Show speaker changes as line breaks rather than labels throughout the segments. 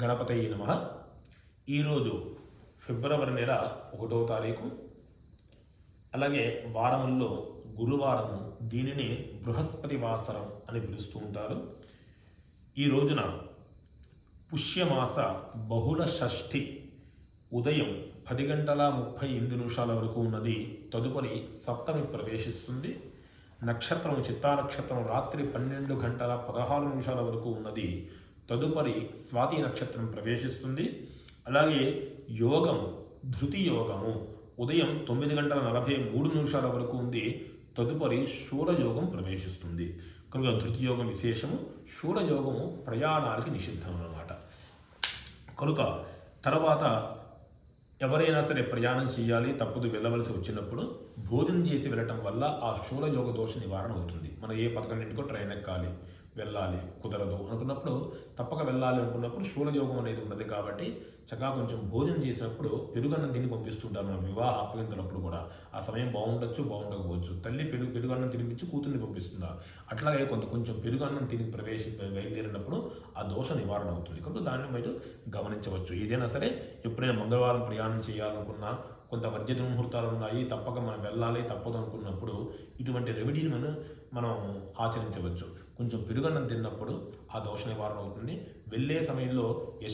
గణపతయే నమః. ఈరోజు ఫిబ్రవరి నెల 1వ తారీఖు, అలాగే వారముల్లో గురువారము. దీనిని బృహస్పతి వాసరం అని పిలుస్తూ ఉంటారు. ఈ రోజున పుష్యమాస బహుళ షష్ఠి ఉదయం 10:38 వరకు ఉన్నది. తదుపరి సప్తమి ప్రవేశిస్తుంది. నక్షత్రం చిత్తా నక్షత్రం రాత్రి 12:16 వరకు ఉన్నది. తదుపరి స్వాతి నక్షత్రం ప్రవేశిస్తుంది. అలాగే యోగము ధృతి యోగము ఉదయం 9:43 వరకు ఉంది. తదుపరి శూలయోగం ప్రవేశిస్తుంది. కనుక ధృతి యోగం విశేషము, శూలయోగము ప్రయాణానికి నిషిద్ధం అన్నమాట. కనుక తర్వాత ఎవరైనా సరే ప్రయాణం చేయాలి, తప్పదు వెళ్ళవలసి వచ్చినప్పుడు భోజనం చేసి వెళ్ళటం వల్ల ఆ శూలయోగ దోష నివారణ అవుతుంది. మనం ఏ 11ంటికో ట్రైన్ ఎక్కాలి, వెళ్ళాలి, కుదరదు అనుకున్నప్పుడు, తప్పక వెళ్ళాలి అనుకున్నప్పుడు శూలయోగం అనేది ఉన్నది. కాబట్టి చక్కగా కొంచెం భోజనం చేసినప్పుడు పెరుగన్నం తిని పంపిస్తుంటారు. మన వివాహ అప్పగింతలప్పుడు కూడా ఆ సమయం బాగుండొచ్చు, బాగుండకపోవచ్చు. తల్లి పెరుగన్నం తినిపించి కూతుర్ని పంపిస్తుందా, అట్లాగే కొంచెం పెరుగన్నం తిని బయలుదేరినప్పుడు ఆ దోష నివారణ అవుతుంది. కనుక దాన్ని మీరు గమనించవచ్చు. ఏదైనా సరే ఎప్పుడైనా మంగళవారం ప్రయాణం చేయాలనుకున్నా, కొంత వర్జ్య దుర్ముహూర్తాలు ఉన్నాయి, తప్పక మనం వెళ్ళాలి, తప్పదు అనుకున్నప్పుడు ఇటువంటి రెమెడీని మనం ఆచరించవచ్చు. కొంచెం పెరుగన్నం తిన్నప్పుడు ఆ దోష నివారణ అవుతుంది. వెళ్ళే సమయంలో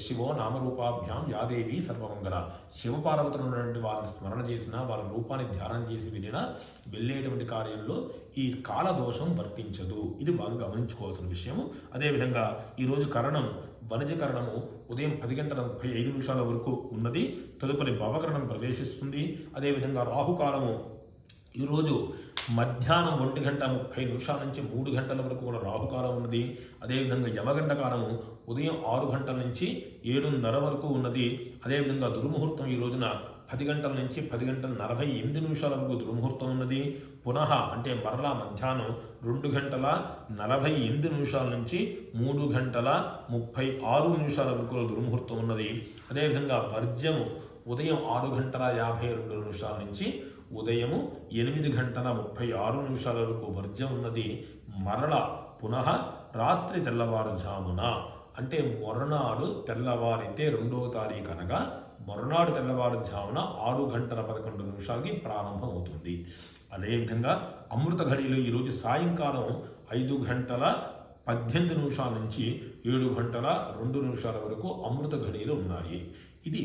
శివో నామరూపాభ్యాం యాదేవి సర్వమంగళ, శివపార్వతులు ఉన్నటువంటి వారిని స్మరణ చేసినా, వారి రూపాన్ని ధ్యానం చేసి వెళ్ళినా వెళ్ళేటువంటి కార్యంలో ఈ కాలదోషం వర్తించదు. ఇది బాగా గమనించుకోవాల్సిన విషయము. అదేవిధంగా ఈరోజు కరణం వనజకరణము ఉదయం 10:35 వరకు ఉన్నది. తదుపరి భవకరణం ప్రవేశిస్తుంది. అదేవిధంగా రాహుకాలము ఈరోజు మధ్యాహ్నం 1:30 నుంచి 3 గంటల వరకు కూడా రాహుకాలం ఉన్నది. అదేవిధంగా యమగండ కాలము ఉదయం 6 గంటల నుంచి 7:30 వరకు ఉన్నది. అదేవిధంగా దుర్ముహూర్తం ఈ రోజున 10 గంటల నుంచి 10:48 వరకు దుర్ముహూర్తం ఉన్నది. పునః అంటే మరలా మధ్యాహ్నం 2:48 నుంచి 3:36 వరకు దుర్ముహూర్తం ఉన్నది. అదేవిధంగా వర్జ్యము ఉదయం 6:52 నుంచి ఉదయము 8:36 వరకు వర్జ్యం ఉన్నది. మరల పునః రాత్రి తెల్లవారుజామున అంటే మొరనాడు తెల్లవారితే 2వ తారీఖు అనగా మొరనాడు తెల్లవారుజామున 6:11 ప్రారంభం అవుతుంది. అదేవిధంగా అమృత ఘడియలు ఈరోజు సాయంకాలం 5:18 నుంచి 7:02 వరకు అమృత ఘడియలు ఉన్నాయి. ఇది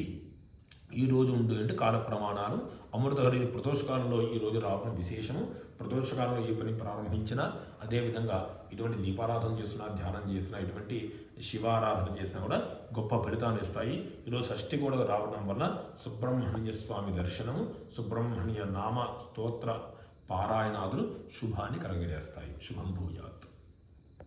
ఈరోజు ఉండే కాల ప్రమాణాలు. అమృత ఘడియలు ప్రదోషకాలంలో ఈరోజు రావడం విశేషము. ప్రదోషకాలంలో ఏ పని ప్రారంభించినా, అదేవిధంగా ఇటువంటి దీపారాధన చేసినా, ధ్యానం చేసినా, ఇటువంటి శివారాధన చేసినా కూడా గొప్ప ఫలితాన్ని ఇస్తాయి. ఈరోజు షష్ఠి కూడా రావడం వల్ల సుబ్రహ్మణ్య స్వామి దర్శనము, సుబ్రహ్మణ్య నామ స్తోత్ర పారాయణాదులు శుభాన్ని కలగజేస్తాయి. శుభం భూయాత్.